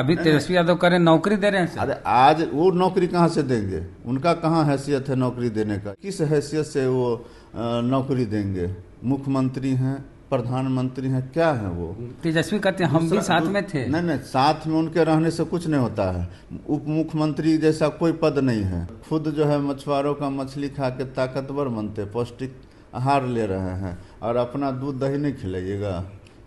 अभी तेजस्वी यादव करें नौकरी दे रहे हैं सर। अरे आज वो नौकरी कहाँ से देंगे? उनका कहाँ हैसियत है नौकरी देने का? किस हैसियत से वो नौकरी देंगे? मुख्यमंत्री हैं, प्रधानमंत्री हैं, क्या है वो? तेजस्वी कहते हैं हम भी साथ में थे। नहीं नहीं, साथ में उनके रहने से कुछ नहीं होता है। उप मुख्यमंत्री जैसा कोई पद नहीं है। खुद जो है मछुआरों का मछली खा के ताकतवर बनते, पौष्टिक आहार ले रहे हैं, और अपना दूध दही नहीं खिलाइएगा।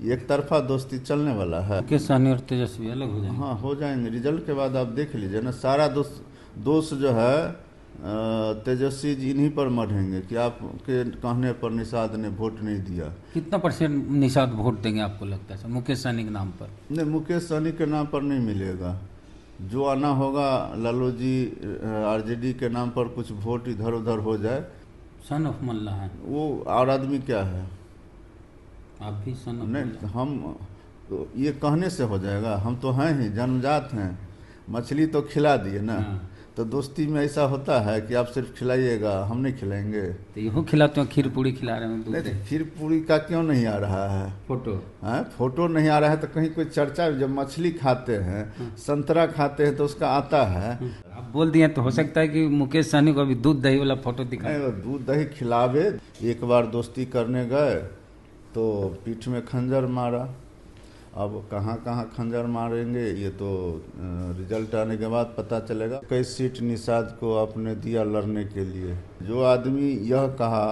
एक तरफा दोस्ती चलने वाला है। मुकेश सहनी और तेजस्वी अलग हो जाएंगे। हाँ, हो जाएंगे। रिजल्ट के बाद आप देख लीजिए ना, सारा दोष जो है तेजस्वी जी इन्हीं पर मढ़ेंगे कि आपके कहने पर निषाद ने वोट नहीं दिया। कितना परसेंट निषाद वोट देंगे आपको लगता है सर मुकेश सहनी के नाम पर? नहीं, मुकेश सहनी के नाम पर नहीं मिलेगा। जो आना होगा लालू जी आरजेडी के नाम पर, कुछ वोट इधर उधर हो जाए। सन ऑफ मल्ला है वो और आदमी क्या है? आप भी सन ऑफ नहीं, मल्ला। हम तो ये कहने से हो जाएगा? हम तो हैं ही, जन्मजात हैं। मछली तो खिला दिए ना। हाँ। तो दोस्ती में ऐसा होता है कि आप सिर्फ खिलाइएगा, हम नहीं खिलाएंगे? तो यूँ खिलाते हो, खीर पूड़ी खिला रहे हैं दूध नहीं, दही। तो खीर पूरी का क्यों नहीं आ रहा है फोटो? हाँ, फोटो नहीं आ रहा है तो कहीं कोई चर्चा? जब मछली खाते हैं, संतरा खाते हैं तो उसका आता है। आप बोल दिए तो हो सकता है कि मुकेश सहनी को अभी दूध दही वाला फोटो दिखाए। नहीं, दूध दही खिलावे। एक बार दोस्ती करने गए तो पीठ में खंजर मारा। अब कहाँ कहाँ खंजर मारेंगे ये तो रिजल्ट आने के बाद पता चलेगा। कई सीट निषाद को आपने दिया लड़ने के लिए। जो आदमी यह कहा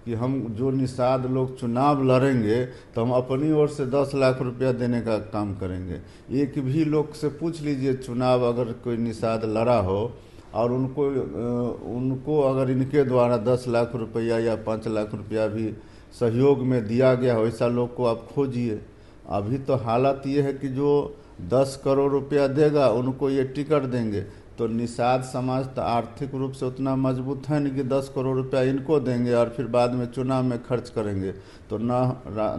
कि हम जो निषाद लोग चुनाव लड़ेंगे तो हम अपनी ओर से 10 लाख रुपया देने का काम करेंगे। एक भी लोग से पूछ लीजिए, चुनाव अगर कोई निषाद लड़ा हो और उनको अगर इनके द्वारा 10 लाख रुपया या 5 लाख रुपया भी सहयोग में दिया गया हो, ऐसा लोग को आप खोजिए। अभी तो हालत ये है कि जो 10 करोड़ रुपया देगा उनको ये टिकट देंगे। तो निषाद समाज तो आर्थिक रूप से उतना मजबूत है नहीं कि 10 करोड़ रुपया इनको देंगे और फिर बाद में चुनाव में खर्च करेंगे। तो न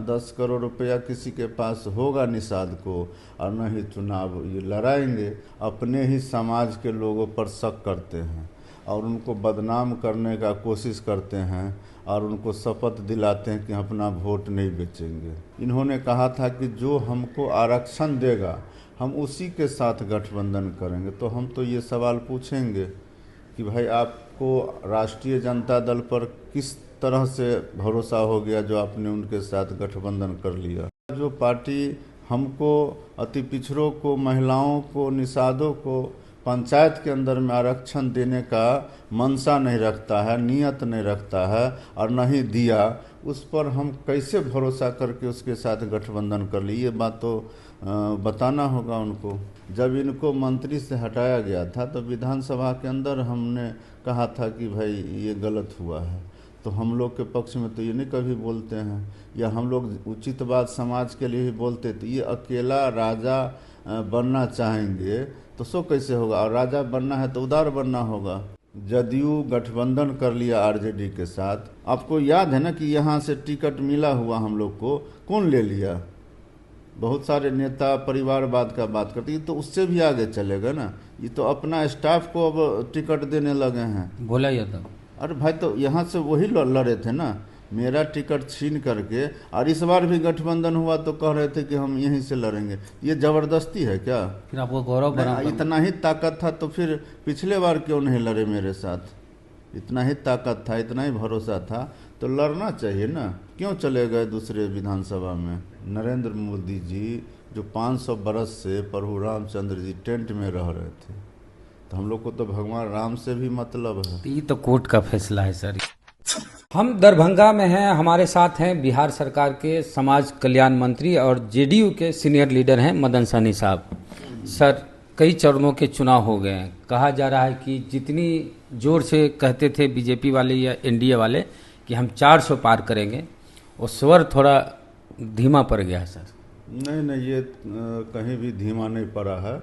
10 करोड़ रुपया किसी के पास होगा निषाद को, और न ही चुनाव ये लड़ाएंगे। अपने ही समाज के लोगों पर शक करते हैं और उनको बदनाम करने का कोशिश करते हैं और उनको शपथ दिलाते हैं कि अपना वोट नहीं बेचेंगे। इन्होंने कहा था कि जो हमको आरक्षण देगा हम उसी के साथ गठबंधन करेंगे। तो हम तो ये सवाल पूछेंगे कि भाई आपको राष्ट्रीय जनता दल पर किस तरह से भरोसा हो गया जो आपने उनके साथ गठबंधन कर लिया? जो पार्टी हमको, अति पिछड़ों को, महिलाओं को, निषादों को पंचायत के अंदर में आरक्षण देने का मनसा नहीं रखता है, नियत नहीं रखता है और नहीं दिया, उस पर हम कैसे भरोसा करके उसके साथ गठबंधन कर ली? ये बात तो बताना होगा उनको। जब इनको मंत्री से हटाया गया था तो विधानसभा के अंदर हमने कहा था कि भाई ये गलत हुआ है। तो हम लोग के पक्ष में तो ये नहीं कभी बोलते हैं, या हम लोग उचित बात समाज के लिए ही बोलते। तो ये अकेला राजा बनना चाहेंगे तो सो कैसे होगा? और राजा बनना है तो उदार बनना होगा। जदयू गठबंधन कर लिया आरजेडी के साथ। आपको याद है ना कि यहाँ से टिकट मिला हुआ हम लोग को, कौन ले लिया? बहुत सारे नेता परिवारवाद का बात करते हैं, तो उससे भी आगे चलेगा ना। ये तो अपना स्टाफ को अब टिकट देने लगे हैं। बोला यादव। अरे भाई, तो यहाँ से वही लड़े थे ना, मेरा टिकट छीन करके। और इस बार भी गठबंधन हुआ तो कह रहे थे कि हम यहीं से लड़ेंगे। ये जबरदस्ती है क्या? फिर आपको गौरव बना। इतना ही ताकत था तो फिर पिछले बार क्यों नहीं लड़े मेरे साथ? इतना ही ताकत था, इतना ही भरोसा था तो लड़ना चाहिए ना। क्यों चले गए दूसरे विधानसभा में? नरेंद्र मोदी जी जो 500 बरस से प्रभु रामचंद्र जी टेंट में रह रहे थे, तो हम लोग को तो भगवान राम से भी मतलब है। ये तो कोर्ट का फैसला है सर। हम दरभंगा में हैं, हमारे साथ हैं बिहार सरकार के समाज कल्याण मंत्री और जेडीयू के सीनियर लीडर हैं मदन सहनी साहब। सर, कई चरणों के चुनाव हो गए हैं। कहा जा रहा है कि जितनी जोर से कहते थे बीजेपी वाले या एनडीए वाले कि हम 400 पार करेंगे, वो स्वर थोड़ा धीमा पड़ गया है सर। नहीं, ये कहीं भी धीमा नहीं पड़ा है।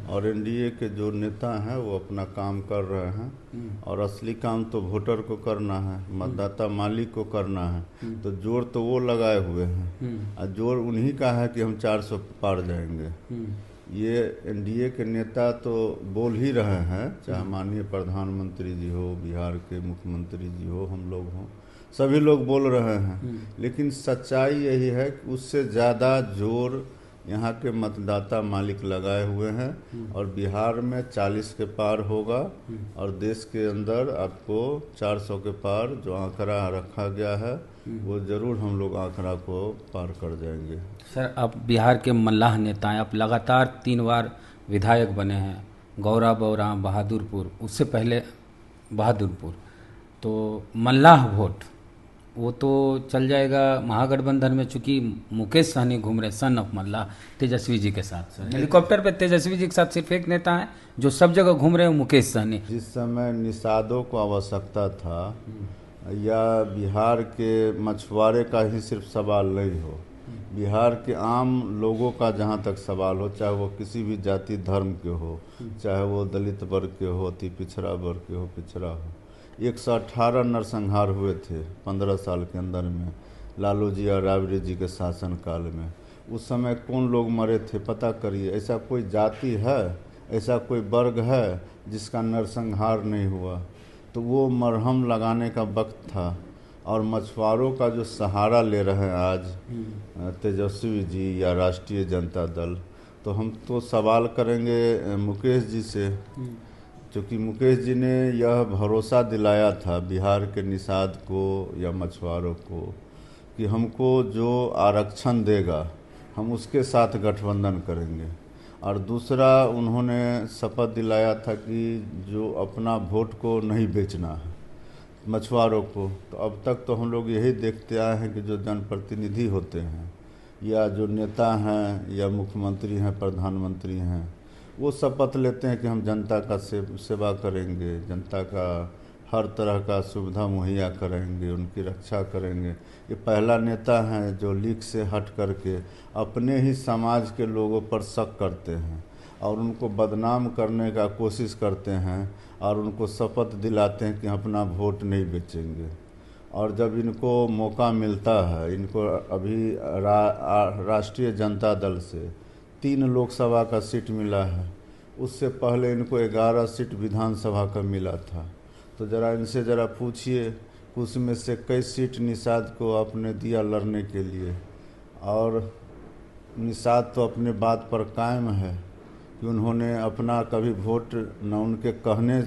और एनडीए के जो नेता हैं वो अपना काम कर रहे हैं, और असली काम तो वोटर को करना है, मतदाता मालिक को करना है। तो जोर तो वो लगाए हुए हैं और जोर उन्हीं का है कि हम 400 पार जाएंगे। ये एनडीए के नेता तो बोल ही रहे हैं, चाहे माननीय प्रधानमंत्री जी हो, बिहार के मुख्यमंत्री जी हो, हम लोग हों, सभी लोग बोल रहे हैं। लेकिन सच्चाई यही है कि उससे ज़्यादा जोर यहाँ के मतदाता मालिक लगाए हुए हैं और बिहार में 40 के पार होगा और देश के अंदर आपको 400 के पार जो आंकड़ा रखा गया है वो ज़रूर हम लोग आंकड़ा को पार कर जाएंगे। सर, आप बिहार के मल्लाह नेता हैं, आप लगातार 3 बार विधायक बने हैं, गौरा बौरा बहादुरपुर, उससे पहले बहादुरपुर, तो मल्लाह वोट वो तो चल जाएगा महागठबंधन में, चूंकि मुकेश सहनी घूम रहे सन ऑफ मल्लाह तेजस्वी जी के साथ। सर, हेलीकॉप्टर पे तेजस्वी जी के साथ सिर्फ एक नेता है जो सब जगह घूम रहे हैं, मुकेश सहनी। जिस समय निषादों को आवश्यकता था या बिहार के मछुआरे का ही सिर्फ सवाल नहीं हो, बिहार के आम लोगों का जहाँ तक सवाल हो, चाहे वो किसी भी जाति धर्म के हो, चाहे वो दलित वर्ग के हो, अति पिछड़ा वर्ग के हो, पिछड़ा हो, 118 नरसंहार हुए थे 15 साल के अंदर में लालू जी और राबड़ी जी के शासनकाल में। उस समय कौन लोग मरे थे पता करिए। ऐसा कोई जाति है, ऐसा कोई वर्ग है जिसका नरसंहार नहीं हुआ? तो वो मरहम लगाने का वक्त था। और मछुआरों का जो सहारा ले रहे हैं आज तेजस्वी जी या राष्ट्रीय जनता दल, तो हम तो सवाल करेंगे मुकेश जी से, क्योंकि मुकेश जी ने यह भरोसा दिलाया था बिहार के निषाद को या मछुआरों को कि हमको जो आरक्षण देगा हम उसके साथ गठबंधन करेंगे। और दूसरा, उन्होंने शपथ दिलाया था कि जो अपना वोट को नहीं बेचना है मछुआरों को। तो अब तक तो हम लोग यही देखते आए हैं कि जो जनप्रतिनिधि होते हैं या जो नेता हैं या मुख्यमंत्री हैं, प्रधानमंत्री हैं, वो शपथ लेते हैं कि हम जनता का सेवा करेंगे, जनता का हर तरह का सुविधा मुहैया करेंगे, उनकी रक्षा करेंगे। ये पहला नेता है जो लीक से हट करके अपने ही समाज के लोगों पर शक करते हैं और उनको बदनाम करने का कोशिश करते हैं और उनको शपथ दिलाते हैं कि अपना वोट नहीं बेचेंगे। और जब इनको मौका मिलता है, इनको अभी राष्ट्रीय जनता दल से 3 लोकसभा का सीट मिला है, उससे पहले इनको 11 सीट विधानसभा का मिला था। तो ज़रा इनसे ज़रा पूछिए उसमें से कई सीट निषाद को आपने दिया लड़ने के लिए। और निषाद तो अपने बात पर कायम है कि उन्होंने अपना कभी वोट न उनके कहने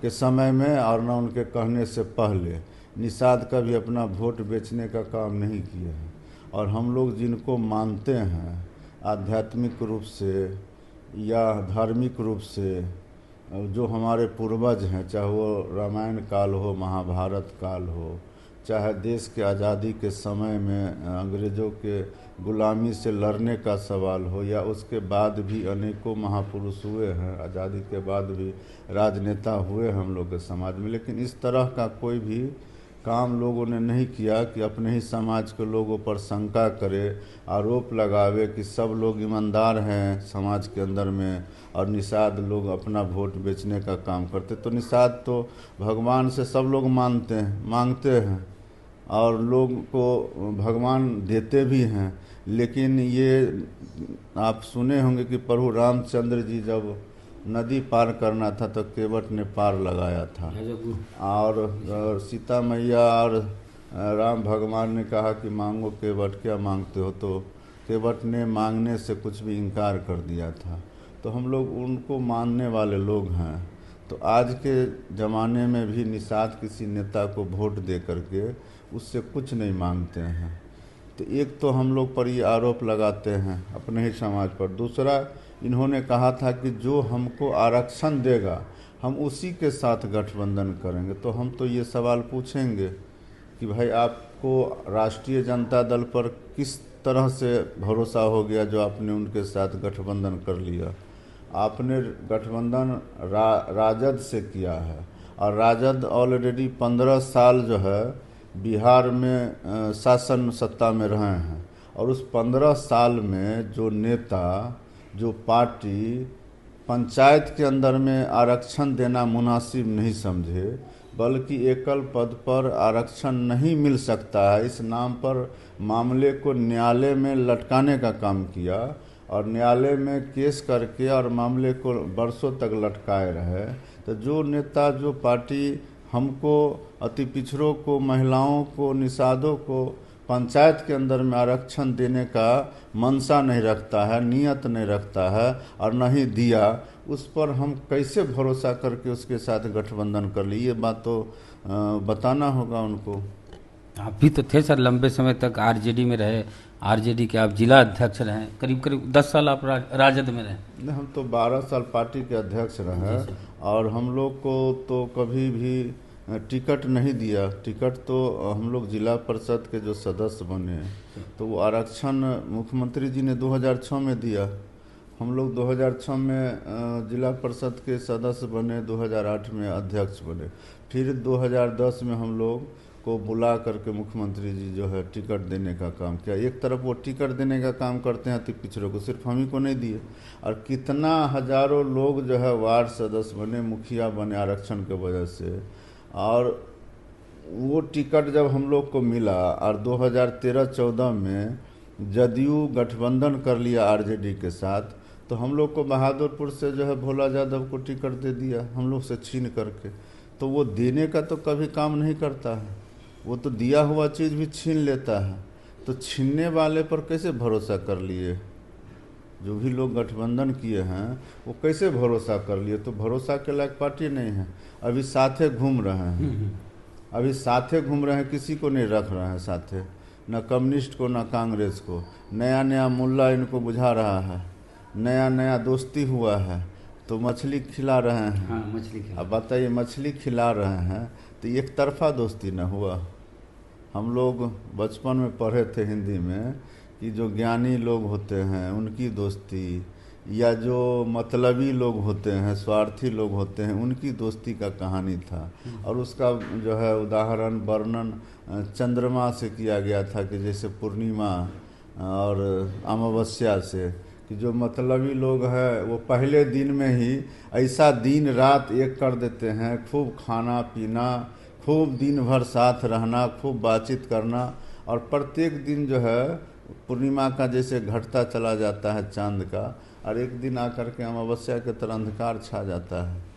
के समय में और न उनके कहने से पहले निषाद कभी अपना वोट बेचने का काम नहीं किया है। और हम लोग जिनको मानते हैं आध्यात्मिक रूप से या धार्मिक रूप से, जो हमारे पूर्वज हैं, चाहे वो रामायण काल हो, महाभारत काल हो, चाहे देश के आज़ादी के समय में अंग्रेज़ों के गुलामी से लड़ने का सवाल हो, या उसके बाद भी अनेकों महापुरुष हुए हैं, आज़ादी के बाद भी राजनेता हुए हम लोग के समाज में। लेकिन इस तरह का कोई भी काम लोगों ने नहीं किया कि अपने ही समाज के लोगों पर शंका करे, आरोप लगावे कि सब लोग ईमानदार हैं समाज के अंदर में और निषाद लोग अपना वोट बेचने का काम करते। तो निषाद तो भगवान से सब लोग मांगते हैं और लोग को भगवान देते भी हैं। लेकिन ये आप सुने होंगे कि प्रभु रामचंद्र जी जब नदी पार करना था तो केवट ने पार लगाया था, और सीता मैया और राम भगवान ने कहा कि मांगो केवट, क्या मांगते हो? तो केवट ने मांगने से कुछ भी इनकार कर दिया था। तो हम लोग उनको मानने वाले लोग हैं। तो आज के ज़माने में भी निषाद किसी नेता को वोट दे करके उससे कुछ नहीं मांगते हैं। तो एक तो हम लोग पर ये आरोप लगाते हैं अपने ही समाज पर। दूसरा, इन्होंने कहा था कि जो हमको आरक्षण देगा हम उसी के साथ गठबंधन करेंगे। तो हम तो ये सवाल पूछेंगे कि भाई आपको राष्ट्रीय जनता दल पर किस तरह से भरोसा हो गया जो आपने उनके साथ गठबंधन कर लिया? आपने गठबंधन राजद से किया है और राजद ऑलरेडी 15 साल जो है बिहार में शासन सत्ता में रहे हैं। और उस 15 साल में जो नेता, जो पार्टी पंचायत के अंदर में आरक्षण देना मुनासिब नहीं समझे, बल्कि एकल पद पर आरक्षण नहीं मिल सकता है इस नाम पर मामले को न्यायालय में लटकाने का काम किया और न्यायालय में केस करके और मामले को बरसों तक लटकाए रहे। तो जो नेता, जो पार्टी हमको, अति पिछड़ों को, महिलाओं को, निषादों को पंचायत के अंदर में आरक्षण देने का मंशा नहीं रखता है, नियत नहीं रखता है और नहीं दिया, उस पर हम कैसे भरोसा करके उसके साथ गठबंधन कर लिए? ये बात तो बताना होगा उनको। आप भी तो थे सर, लंबे समय तक आरजेडी में रहे, आरजेडी के आप जिला अध्यक्ष रहे, करीब करीब 10 साल आप राजद में रहे। हम तो 12 साल पार्टी के अध्यक्ष रहे और हम लोग को तो कभी भी टिकट नहीं दिया। टिकट तो हम लोग जिला परिषद के जो सदस्य बने तो वो आरक्षण मुख्यमंत्री जी ने 2006 में दिया। हम लोग 2006 में जिला परिषद के सदस्य बने, 2008 में अध्यक्ष बने, फिर 2010 में हम लोग को बुला करके मुख्यमंत्री जी जो है टिकट देने का काम किया। एक तरफ वो टिकट देने का काम करते हैं तो पिछड़ों को, सिर्फ हम ही को नहीं दिए, और कितना हजारों लोग जो है वार्ड सदस्य बने, मुखिया बने आरक्षण के वजह से। और वो टिकट जब हम लोग को मिला और 2013-14 में जदयू गठबंधन कर लिया आरजेडी के साथ, तो हम लोग को बहादुरपुर से जो है भोला यादव को टिकट दे दिया हम लोग से छीन करके। तो वो देने का तो कभी काम नहीं करता है, वो तो दिया हुआ चीज़ भी छीन लेता है। तो छीनने वाले पर कैसे भरोसा कर लिए? जो भी लोग गठबंधन किए हैं वो कैसे भरोसा कर लिए? तो भरोसा के लायक पार्टी नहीं है। अभी साथे घूम रहे हैं, अभी साथे घूम रहे हैं, किसी को नहीं रख रहे हैं साथे, न कम्युनिस्ट को न कांग्रेस को। नया नया मुल्ला इनको बुझा रहा है, नया नया दोस्ती हुआ है तो मछली खिला रहे हैं। हाँ, मछली खिला। अब बताइए, मछली खिला रहे हैं तो एक तरफा दोस्ती न हुआ? हम लोग बचपन में पढ़े थे हिंदी में कि जो ज्ञानी लोग होते हैं उनकी दोस्ती, या जो मतलबी लोग होते हैं, स्वार्थी लोग होते हैं, उनकी दोस्ती का कहानी था। और उसका जो है उदाहरण वर्णन चंद्रमा से किया गया था कि जैसे पूर्णिमा और अमावस्या से, कि जो मतलबी लोग हैं वो पहले दिन में ही ऐसा दिन रात एक कर देते हैं, खूब खाना पीना, खूब दिन भर साथ रहना, खूब बातचीत करना, और प्रत्येक दिन जो है पूर्णिमा का जैसे घटता चला जाता है चांद का, और एक दिन आकर के अमावस्या के तरह अंधकार छा जाता है।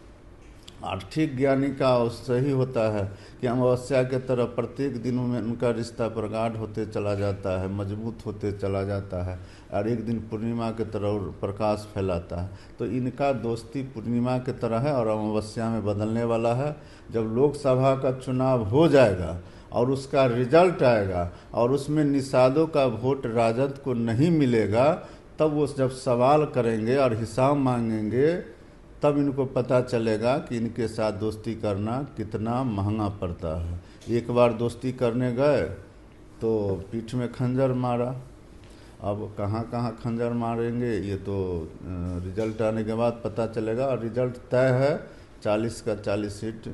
और ठीक ज्ञानी का सही होता है कि अमावस्या के तरह प्रत्येक दिन में उनका रिश्ता प्रगाढ़ होते चला जाता है, मजबूत होते चला जाता है, और एक दिन पूर्णिमा के तरह प्रकाश फैलाता है। तो इनका दोस्ती पूर्णिमा के तरह है और अमावस्या में बदलने वाला है। जब लोकसभा का चुनाव हो जाएगा और उसका रिजल्ट आएगा और उसमें निषादों का वोट राजद को नहीं मिलेगा, तब वो जब सवाल करेंगे और हिसाब मांगेंगे, तब इनको पता चलेगा कि इनके साथ दोस्ती करना कितना महंगा पड़ता है। एक बार दोस्ती करने गए तो पीठ में खंजर मारा। अब कहाँ कहाँ खंजर मारेंगे ये तो रिजल्ट आने के बाद पता चलेगा। और रिजल्ट तय है, 40 का 40 सीट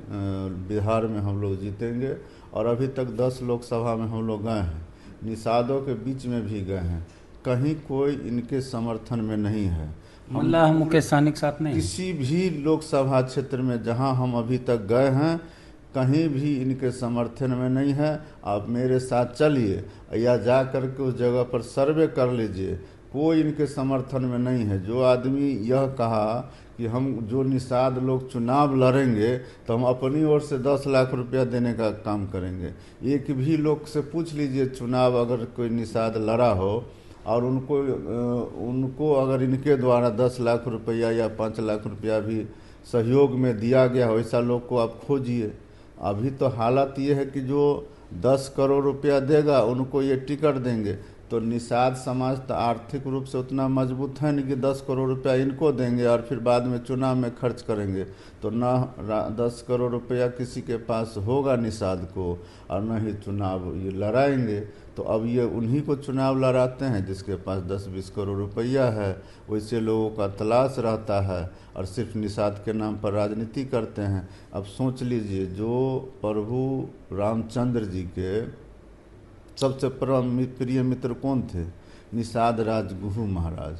बिहार में हम लोग जीतेंगे। और अभी तक 10 लोकसभा में हम लोग गए हैं, निषादों के बीच में भी गए हैं, कहीं कोई इनके समर्थन में नहीं है। मुल्ला मुकेश सहनी के साथ नहीं, किसी भी लोकसभा क्षेत्र में जहां हम अभी तक गए हैं कहीं भी इनके समर्थन में नहीं है। आप मेरे साथ चलिए या जा कर के उस जगह पर सर्वे कर लीजिए, कोई इनके समर्थन में नहीं है। जो आदमी यह कहा कि हम जो निषाद लोग चुनाव लड़ेंगे तो हम अपनी ओर से 10 लाख रुपया देने का काम करेंगे, एक भी लोग से पूछ लीजिए चुनाव अगर कोई निषाद लड़ा हो और उनको अगर इनके द्वारा 10 लाख रुपया या 5 लाख रुपया भी सहयोग में दिया गया हो, ऐसा लोग को आप खोजिए। अभी तो हालत ये है कि जो 10 करोड़ रुपया देगा उनको ये टिकट देंगे। तो निषाद समाज तो आर्थिक रूप से उतना मजबूत है नहीं कि 10 करोड़ रुपया इनको देंगे और फिर बाद में चुनाव में खर्च करेंगे। तो न 10 करोड़ रुपया किसी के पास होगा निषाद को, और न ही चुनाव ये लड़ाएंगे। तो अब ये उन्हीं को चुनाव लड़ाते हैं जिसके पास 10-20 करोड़ रुपया है, वैसे लोगों का तलाश रहता है और सिर्फ निषाद के नाम पर राजनीति करते हैं। अब सोच लीजिए, जो प्रभु रामचंद्र जी के सबसे प्रिय मित्र कौन थे? निषाद राज गुहू महाराज।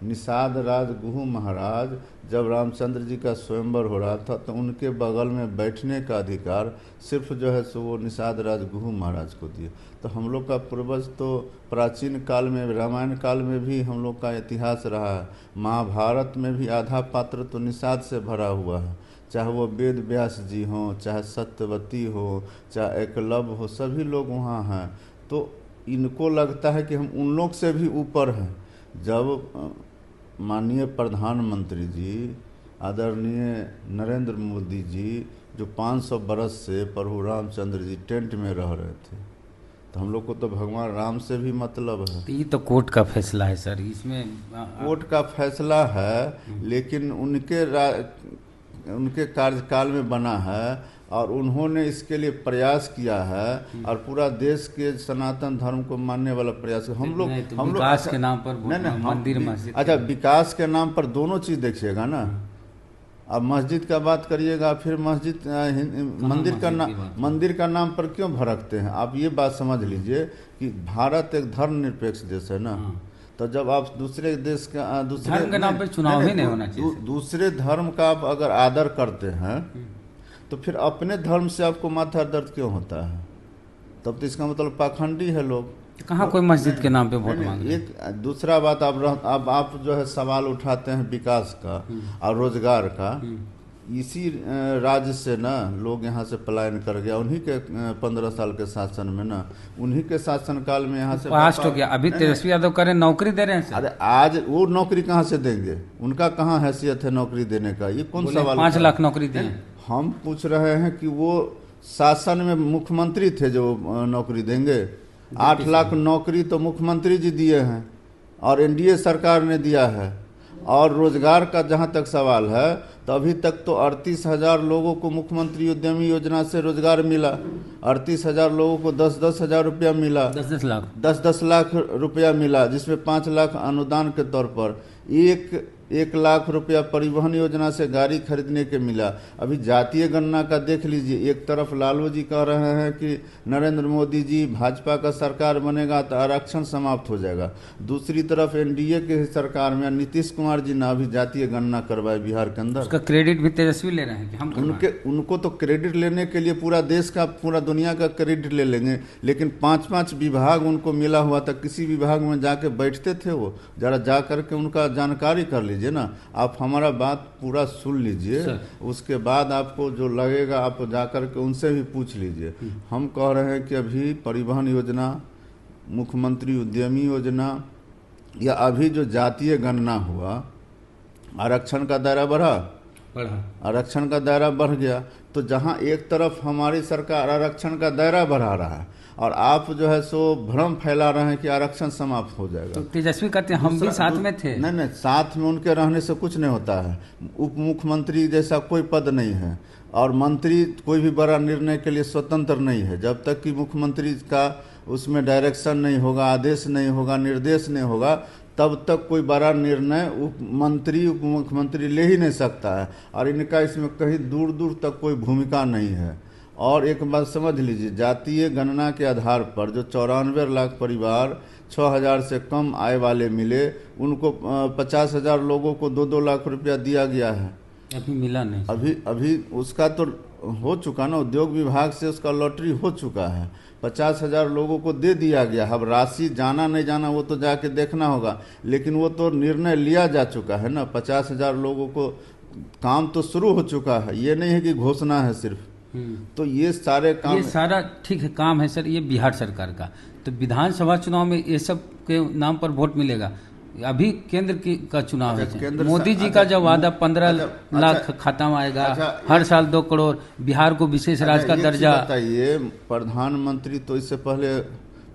निषाद राज गुहू महाराज जब रामचंद्र जी का स्वयंवर हो रहा था तो उनके बगल में बैठने का अधिकार सिर्फ जो है सो वो निषाद राज गुहू महाराज को दिए। तो हम लोग का पूर्वज तो प्राचीन काल में, रामायण काल में भी हम लोग का इतिहास रहा है, महाभारत में भी आधा पात्र तो निषाद से भरा हुआ है। चाहे वो वेद व्यास जी हों, चाहे सत्यवती हो, चाहे एकलव्य हो, सभी लोग वहाँ हैं। तो इनको लगता है कि हम उन लोग से भी ऊपर हैं। जब माननीय प्रधानमंत्री जी आदरणीय नरेंद्र मोदी जी जो 500 बरस से प्रभु रामचंद्र जी टेंट में रह रहे थे, तो हम लोग को तो भगवान राम से भी मतलब है। तो ये तो कोर्ट का फैसला है सर, इसमें कोर्ट का फैसला है, लेकिन उनके कार्यकाल में बना है और उन्होंने इसके लिए प्रयास किया है और पूरा देश के सनातन धर्म को मानने वाला प्रयास। हम लोग विकास के नाम पर मंदिर मस्जिद, अच्छा विकास के नाम पर दोनों चीज देखिएगा ना। अब मस्जिद का बात करिएगा, फिर मस्जिद मंदिर का नाम पर क्यों भड़कते हैं? आप ये बात समझ लीजिए कि भारत एक धर्मनिरपेक्ष देश है ना। तो जब आप दूसरे देश का धर्म के नाम पर चुनाव ही नहीं होना चाहिए। दूसरे धर्म का आप अगर आदर करते हैं तो फिर अपने धर्म से आपको माथा दर्द क्यों होता है? तब तो इसका मतलब पाखंडी है लोग। कहाँ कोई मस्जिद के नाम पे वोट मांग रहे हैं? एक दूसरा बात आप जो है सवाल उठाते हैं विकास का और रोजगार का। इसी राज्य से ना लोग यहाँ से पलायन कर गया, उन्हीं के 15 साल के शासन में ना, उन्हीं के शासनकाल में यहाँ से पास्ट हो गया। अभी तेजस्वी यादव करें नौकरी दे रहे हैं। अरे आज वो नौकरी कहाँ से देंगे? उनका कहाँ हैसियत है नौकरी देने का? ये कौन सवाल? 5 लाख नौकरी दें। हम पूछ रहे हैं कि वो शासन में मुख्यमंत्री थे जो नौकरी देंगे। 8 लाख नौकरी तो मुख्यमंत्री जी दिए हैं और एनडीए सरकार ने दिया है। और रोजगार का जहाँ तक सवाल है तो अभी तक तो 38,000 लोगों को मुख्यमंत्री उद्यमी योजना से रोजगार मिला। 38,000 लोगों को 10-10 हज़ार रुपया मिला, 10-10 लाख रुपया मिला, जिसमें 5 लाख अनुदान के तौर पर, 1 लाख रुपया परिवहन योजना से गाड़ी खरीदने के मिला। अभी जातीय गणना का देख लीजिए, एक तरफ लालू जी कह रहे हैं कि नरेंद्र मोदी जी भाजपा का सरकार बनेगा तो आरक्षण समाप्त हो जाएगा। दूसरी तरफ एनडीए के सरकार में नीतीश कुमार जी ने अभी जातीय गणना करवाए बिहार के अंदर। उसका क्रेडिट भी तेजस्वी ले रहे हैं कि हम उनको तो क्रेडिट लेने के लिए पूरा देश का, पूरा दुनिया का क्रेडिट ले लेंगे, लेकिन 5-5 विभाग उनको मिला हुआ था। किसी विभाग में जाके बैठते थे वो? जरा जा करके उनका जानकारी कर लीजिए ना। आप हमारा बात पूरा सुन लीजिए, उसके बाद आपको जो लगेगा आप जाकर के उनसे भी पूछ लीजिए। हम कह रहे हैं कि अभी परिवहन योजना, मुख्यमंत्री उद्यमी योजना, या अभी जो जातीय गणना हुआ, आरक्षण का दायरा बढ़ा, आरक्षण का दायरा बढ़ गया। तो जहां एक तरफ हमारी सरकार आरक्षण का दायरा बढ़ा रहा है और आप जो है सो भ्रम फैला रहे हैं कि आरक्षण समाप्त हो जाएगा। तो तेजस्वी कहते हैं हम भी साथ में थे। नहीं, साथ में उनके रहने से कुछ नहीं होता है। उप मुख्यमंत्री जैसा कोई पद नहीं है और मंत्री कोई भी बड़ा निर्णय के लिए स्वतंत्र नहीं है। जब तक कि मुख्यमंत्री का उसमें डायरेक्शन नहीं होगा, आदेश नहीं होगा, निर्देश नहीं होगा, तब तक कोई बड़ा निर्णय उप मुख्यमंत्री ले ही नहीं सकता है। और इनका इसमें कहीं दूर दूर तक कोई भूमिका नहीं है। और एक बात समझ लीजिए, जातीय गणना के आधार पर जो 94 लाख परिवार 6,000 से कम आय वाले मिले, उनको 50,000 लोगों को 2-2 लाख रुपया दिया गया है। अभी मिला नहीं। अभी उसका तो हो चुका ना, उद्योग विभाग से उसका लॉटरी हो चुका है। 50,000 लोगों को दे दिया गया। अब राशि जाना नहीं जाना वो तो जाके देखना होगा, लेकिन वो तो निर्णय लिया जा चुका है ना। 50,000 लोगों को काम तो शुरू हो चुका है, ये नहीं है कि घोषणा है सिर्फ। तो ये सारे काम, ये सारा ठीक है काम है सर, ये बिहार सरकार का। तो विधानसभा चुनाव में ये सब के नाम पर वोट मिलेगा। अभी केंद्र का चुनाव है। मोदी जी का जो वादा 15 लाख खाता में आएगा, हर साल 2 करोड़, बिहार को विशेष राज्य का दर्जा। बताइए, प्रधानमंत्री तो इससे पहले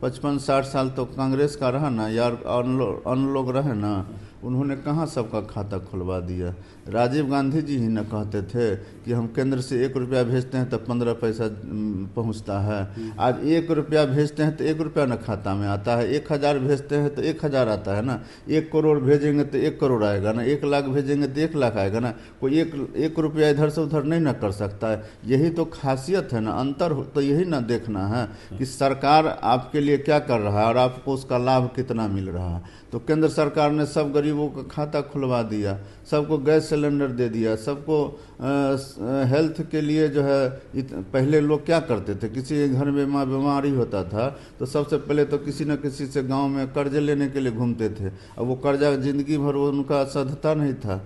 55-60 साल तो कांग्रेस का रहा ना यार, अन्य लोग रहे ना, उन्होंने कहाँ सबका खाता खुलवा दिया? राजीव गांधी जी ही न कहते थे कि हम केंद्र से 1 रुपया भेजते हैं तो 15 पैसा पहुंचता है। आज 1 रुपया भेजते हैं तो 1 रुपया न खाता में आता है, 1,000 भेजते हैं तो 1,000 आता है ना, 1 करोड़ भेजेंगे तो 1 करोड़ आएगा ना, 1 लाख भेजेंगे तो 1 लाख आएगा ना। कोई 1 रुपया इधर से उधर नहीं ना कर सकता है। यही तो खासियत है ना, अंतर तो यही ना देखना है कि सरकार आपके लिए क्या कर रहा है और आपको उसका लाभ कितना मिल रहा है। तो केंद्र सरकार ने सब गरीबों का खाता खुलवा दिया, सबको गैस सिलेंडर दे दिया, सबको हेल्थ के लिए जो है, पहले लोग क्या करते थे, किसी के घर में बीमारी होता था तो सबसे पहले तो किसी न किसी से गांव में कर्जे लेने के लिए घूमते थे। अब वो कर्जा जिंदगी भर उनका सधता नहीं था,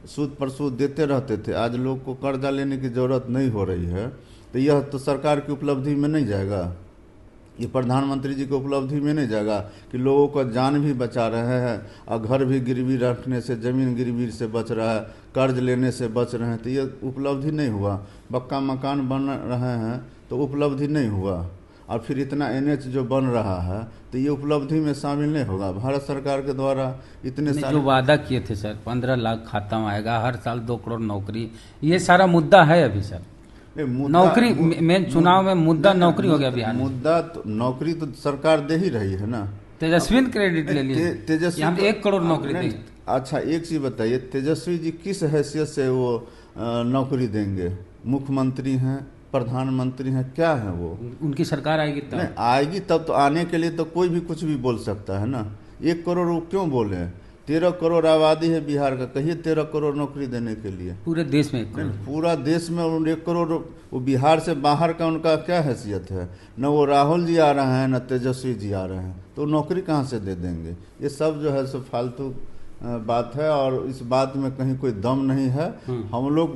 सूद पर सूद देते रहते थे। आज लोग को कर्जा लेने की ज़रूरत नहीं हो रही है, तो यह तो सरकार की उपलब्धि में नहीं जाएगा। ये प्रधानमंत्री जी की उपलब्धि में नहीं जाएगा कि लोगों का जान भी बचा रहे हैं और घर भी गिरवी रखने से, ज़मीन गिरवी से बच रहा है, कर्ज लेने से बच रहे हैं, तो ये उपलब्धि नहीं हुआ। पक्का मकान बन रहे हैं तो उपलब्धि नहीं हुआ, और फिर इतना NH जो बन रहा है तो ये उपलब्धि में शामिल नहीं होगा। भारत सरकार के द्वारा इतने सारे जो वादा किए थे सर, 15 लाख खाता में आएगा, हर साल 2 करोड़ नौकरी, ये सारा मुद्दा है अभी सर। नौकरी मेन चुनाव में मुद्दा नौकरी हो गया बिहार में। मुद्दा तो नौकरी तो सरकार दे ही रही है ना। तेजस्वी ने क्रेडिट ले लिया, तेजस्वी हम 1 करोड़ नौकरी देंगे। अच्छा एक चीज बताइए, तेजस्वी जी किस हैसियत से वो नौकरी देंगे? मुख्यमंत्री हैं, प्रधानमंत्री हैं, क्या है वो? उनकी सरकार आएगी तब। नहीं आएगी तब तो, आने के लिए तो कोई भी कुछ भी बोल सकता है ना। 1 करोड़ वो क्यों बोले? 13 करोड़ आबादी है बिहार का, कहिए 13 करोड़ नौकरी देने के लिए। पूरे देश में 1 करोड़, पूरा देश में 1 करोड़, वो बिहार से बाहर का उनका क्या हैसियत है? न वो राहुल जी आ रहे हैं, न तेजस्वी जी आ रहे हैं, तो नौकरी कहाँ से दे देंगे? ये सब जो है सो फालतू बात है, और इस बात में कहीं कोई दम नहीं है। हम लोग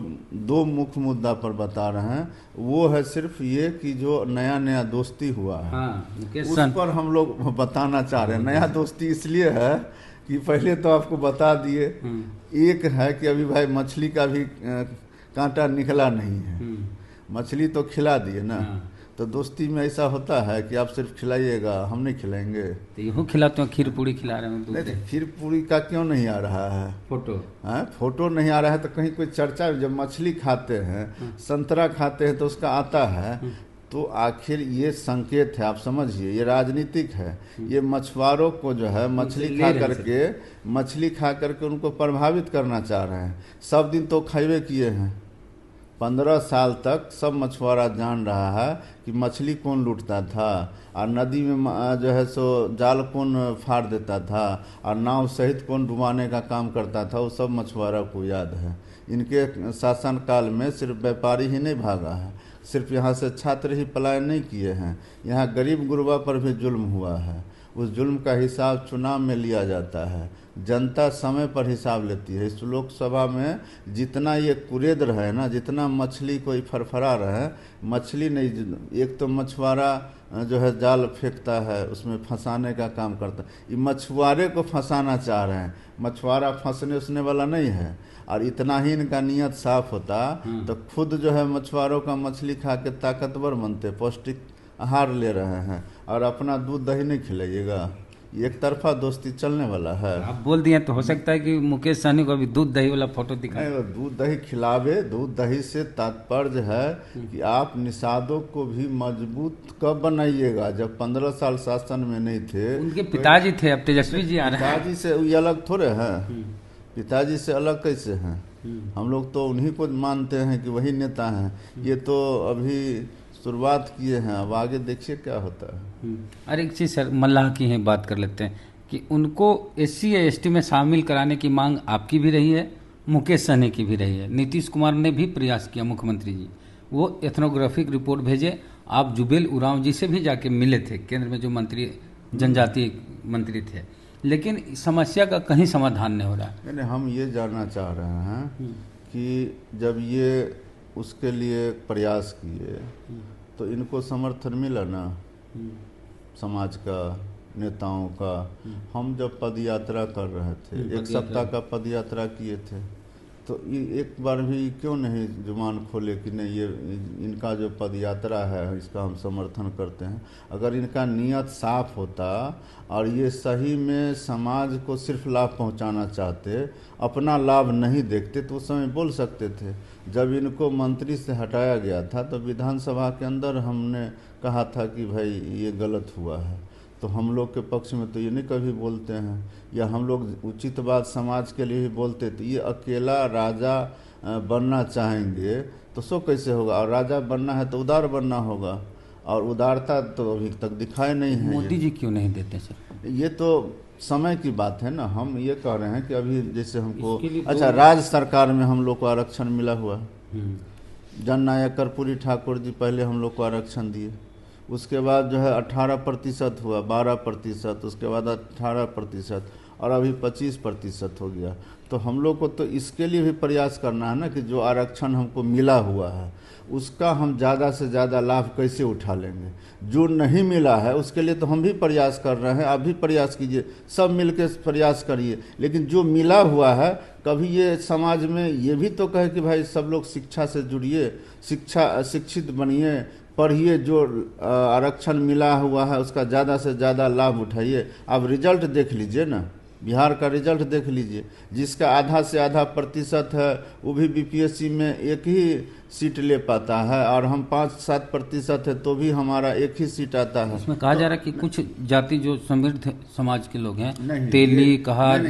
2 मुख्य मुद्दा पर बता रहे हैं, वो है सिर्फ ये कि जो नया नया दोस्ती हुआ है, हाँ, उस पर हम लोग बताना चाह रहे हैं। नया दोस्ती इसलिए है कि पहले तो आपको बता दिए, एक है कि अभी भाई मछली का भी कांटा निकला नहीं है, मछली तो खिला दिए ना। तो दोस्ती में ऐसा होता है कि आप सिर्फ खिलाइएगा, हम नहीं खिलाएंगे। तो यूँ खिलाते हो, खीर पूरी खिला रहे हैं। नहीं, खीर पूरी का क्यों नहीं आ रहा है फोटो? फोटो नहीं आ रहा है तो कहीं कोई चर्चा? जब मछली खाते हैं, संतरा खाते हैं तो उसका आता है, तो आखिर ये संकेत है, आप समझिए, ये राजनीतिक है। ये मछुआरों को जो है मछली खा करके उनको प्रभावित करना चाह रहे हैं। सब दिन तो खाइबे किए हैं, 15 साल तक सब मछुआरा जान रहा है कि मछली कौन लूटता था, और नदी में जो है सो जाल कौन फाड़ देता था, और नाव सहित कौन डुबाने का काम करता था, वो सब मछुआरा को याद है। इनके शासनकाल में सिर्फ व्यापारी ही नहीं भागा है, सिर्फ यहाँ से छात्र ही पलायन नहीं किए हैं, यहाँ गरीब गुरबा पर भी जुल्म हुआ है। उस जुल्म का हिसाब चुनाव में लिया जाता है, जनता समय पर हिसाब लेती है। इस लोकसभा में जितना ये कुरेद रहे ना, जितना मछली को फरफरा रहे, मछली नहीं, एक तो मछुआरा जो है जाल फेंकता है, उसमें फंसाने का काम करता है, ये मछुआरे को फंसाना चाह रहे हैं। मछुआरा फंसने उसने वाला नहीं है, और इतना ही इनका नियत साफ होता तो खुद जो है मछुआरों का मछली खा के ताकतवर बनते, पौष्टिक आहार ले रहे हैं, और अपना दूध दही नहीं खिलाइएगा। एक तरफा दोस्ती चलने वाला है। आप बोल दिए तो हो सकता है कि मुकेश सहनी को अभी दूध दही वाला फोटो दिखाए। नहीं, दूध दही खिलावे। दूध दही से तात्पर्य है कि आप निषादों को भी मजबूत कब बनाइएगा, जब 15 साल शासन में नहीं थे। उनके पिताजी थे, अब तेजस्वी जी आ रहे हैं। पिताजी से ये अलग थोड़े हैं, पिताजी से अलग कैसे हैं? हम लोग तो उन्हीं को मानते हैं कि वही नेता हैं। ये तो अभी शुरुआत किए हैं, अब आगे देखिए क्या होता है। अरे एक चीज़ सर, मल्लाह की ही बात कर लेते हैं कि उनको SC या ST में शामिल कराने की मांग आपकी भी रही है, मुकेश सहनी की भी रही है। नीतीश कुमार ने भी प्रयास किया, मुख्यमंत्री जी, वो एथनोग्राफिक रिपोर्ट भेजे। आप जुबेल उरांव जी से भी जाके मिले थे, केंद्र में जो मंत्री जनजातीय मंत्री थे, लेकिन समस्या का कहीं समाधान नहीं हो रहा। नहीं, हम ये जानना चाह रहे हैं कि जब ये उसके लिए प्रयास किए तो इनको समर्थन मिला ना समाज का, नेताओं का? हम जब पद यात्रा कर रहे थे, 1 सप्ताह का पद यात्रा किए थे, तो ये एक बार भी क्यों नहीं जुबान खोले कि नहीं ये इनका जो पद यात्रा है इसका हम समर्थन करते हैं? अगर इनका नियत साफ होता और ये सही में समाज को सिर्फ लाभ पहुंचाना चाहते, अपना लाभ नहीं देखते, तो उस समय बोल सकते थे। जब इनको मंत्री से हटाया गया था तो विधानसभा के अंदर हमने कहा था कि भाई ये गलत हुआ है, तो हम लोग के पक्ष में तो ये नहीं कभी बोलते हैं, या हम लोग उचित बात समाज के लिए ही बोलते थे। ये अकेला राजा बनना चाहेंगे तो सो कैसे होगा? और राजा बनना है तो उदार बनना होगा, और उदारता तो अभी तक दिखाए नहीं है। मोदी जी क्यों नहीं देते सर? ये तो समय की बात है ना। हम ये कह रहे हैं कि अभी जैसे हमको, अच्छा, राज्य सरकार में हम लोग को आरक्षण मिला हुआ है। जननायक कर्पूरी ठाकुर जी पहले हम लोग को आरक्षण दिए, उसके बाद जो है 18% हुआ, 12%, उसके बाद 18%, और अभी 25% हो गया। तो हम लोग को तो इसके लिए भी प्रयास करना है ना कि जो आरक्षण हमको मिला हुआ है उसका हम ज़्यादा से ज़्यादा लाभ कैसे उठा लेंगे। जो नहीं मिला है उसके लिए तो हम भी प्रयास कर रहे हैं, आप भी प्रयास कीजिए, सब मिलकर प्रयास करिए। लेकिन जो मिला हुआ है, कभी ये समाज में ये भी तो कहे कि भाई सब लोग शिक्षा से जुड़िए, शिक्षित बनिए, पढ़िए, जो आरक्षण मिला हुआ है उसका ज़्यादा से ज़्यादा लाभ उठाइए। आप रिजल्ट देख लीजिए ना, बिहार का रिजल्ट देख लीजिए, जिसका आधा से आधा प्रतिशत है वो भी बीपीएससी में एक ही सीट ले पाता है, और हम 5-7% है तो भी हमारा एक ही सीट आता है। इसमें कहा जा रहा है कि कुछ जाति जो समृद्ध समाज के लोग हैं, तेली, कहार,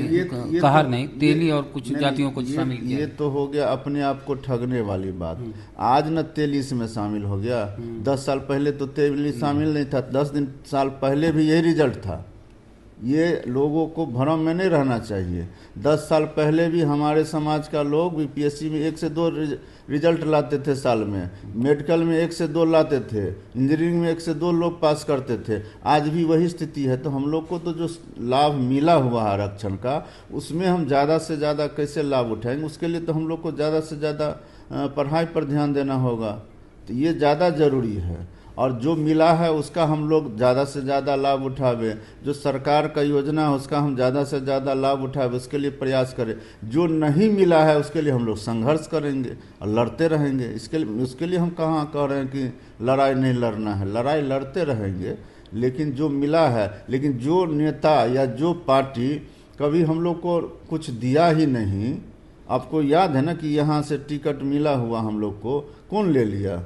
तेली और कुछ जातियों को शामिल किया। ये तो हो गया अपने आप को ठगने वाली बात। आज न तेली इसमें शामिल हो गया, 10 साल पहले तो तेली शामिल नहीं था, 10 साल पहले भी यही रिजल्ट था। ये लोगों को भ्रम में नहीं रहना चाहिए। 10 साल पहले भी हमारे समाज का लोग बीपीएससी में 1 से 2 रिजल्ट लाते थे साल में, मेडिकल में 1 से 2 लाते थे, इंजीनियरिंग में 1 से 2 लोग पास करते थे। आज भी वही स्थिति है। तो हम लोग को तो जो लाभ मिला हुआ है आरक्षण का, उसमें हम ज़्यादा से ज़्यादा कैसे लाभ उठाएंगे, उसके लिए तो हम लोग को ज़्यादा से ज़्यादा पढ़ाई पर ध्यान देना होगा। तो ये ज़्यादा ज़रूरी है, और जो मिला है उसका हम लोग ज़्यादा से ज़्यादा लाभ उठावे। जो सरकार का योजना है उसका हम ज़्यादा से ज़्यादा लाभ उठावे, उसके लिए प्रयास करें। जो नहीं मिला है उसके लिए हम लोग संघर्ष करेंगे और लड़ते रहेंगे। उसके लिए हम कहाँ कह रहे हैं कि लड़ाई नहीं लड़ना है, लड़ाई लड़ते रहेंगे। लेकिन जो मिला है, लेकिन जो नेता या जो पार्टी कभी हम लोग को कुछ दिया ही नहीं, आपको याद है ना कि यहाँ से टिकट मिला हुआ हम लोग को, कौन ले लिया?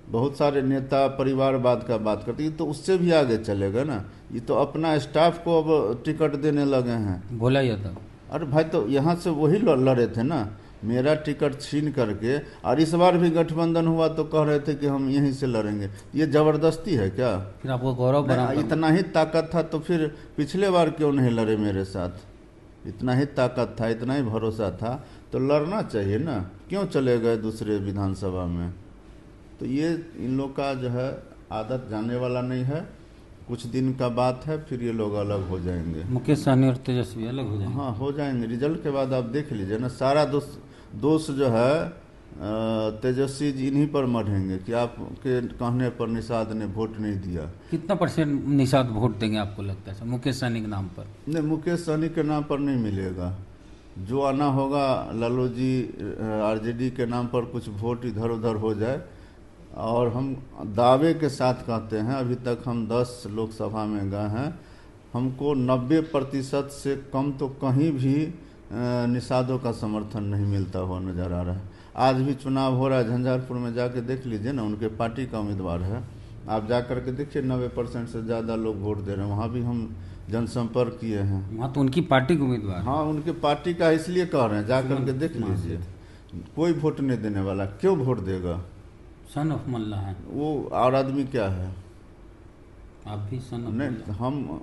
बहुत सारे नेता परिवारवाद का बात करते हैं, तो उससे भी आगे चलेगा ना। ये तो अपना स्टाफ को अब टिकट देने लगे हैं। भोला यादव, अरे भाई तो यहाँ से वही लड़े थे ना, मेरा टिकट छीन करके। और इस बार भी गठबंधन हुआ तो कह रहे थे कि हम यहीं से लड़ेंगे। ये जबरदस्ती है क्या? फिर आपको गौरव बना, इतना ही ताकत था तो फिर पिछले बार क्यों नहीं लड़े मेरे साथ? इतना ही ताकत था, इतना ही भरोसा था तो लड़ना चाहिए ना। क्यों चले गए दूसरे विधानसभा में? तो ये इन लोग का जो है आदत जाने वाला नहीं है। कुछ दिन का बात है, फिर ये लोग अलग हो जाएंगे। मुकेश सहनी और तेजस्वी अलग हो जाएंगे। हाँ, हो जाएंगे। रिजल्ट के बाद आप देख लीजिए ना, सारा दोष जो है तेजस्वी जी इन्हीं पर मढ़ेंगे कि आपके कहने पर निषाद ने वोट नहीं दिया। कितना % निषाद वोट देंगे आपको लगता है मुकेश सहनी के नाम पर? नहीं, मुकेश सहनी के नाम पर नहीं मिलेगा। जो आना होगा लालू जी आरजेडी के नाम पर कुछ वोट इधर उधर हो जाए। और हम दावे के साथ कहते हैं, अभी तक हम 10 लोकसभा में गए हैं, हमको 90% से कम तो कहीं भी निषादों का समर्थन नहीं मिलता हुआ नज़र आ रहा है। आज भी चुनाव हो रहा है, झंझारपुर में जाके देख लीजिए ना, उनके पार्टी का उम्मीदवार है। आप जा कर के देखिए, 90% से ज़्यादा लोग वोट दे रहे हैं। वहाँ भी हम जनसंपर्क किए हैं। वहाँ तो उनकी पार्टी का उम्मीदवार? हाँ, उनके पार्टी का, इसलिए कह रहे हैं, जा कर के देख लीजिए। कोई वोट नहीं देने वाला। क्यों वोट देगा? सन ऑफ मल्ला है वो, और आदमी क्या है? आप भी सन ऑफ नहीं, हम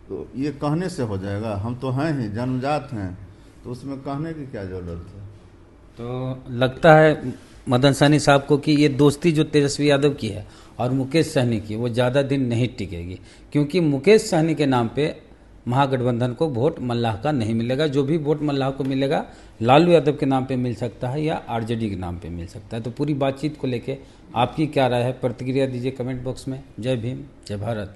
तो ये कहने से हो जाएगा? हम तो हैं ही, जन्मजात हैं, तो उसमें कहने की क्या जरूरत है? तो लगता है मदन सहनी साहब को कि ये दोस्ती जो तेजस्वी यादव की है और मुकेश सहनी की, वो ज़्यादा दिन नहीं टिकेगी, क्योंकि मुकेश सहनी के नाम पे महागठबंधन को वोट मल्लाह का नहीं मिलेगा। जो भी वोट मल्लाह को मिलेगा लालू यादव के नाम पे मिल सकता है या आरजेडी के नाम पे मिल सकता है। तो पूरी बातचीत को लेके आपकी क्या राय है? प्रतिक्रिया दीजिए कमेंट बॉक्स में। जय भीम, जय भारत।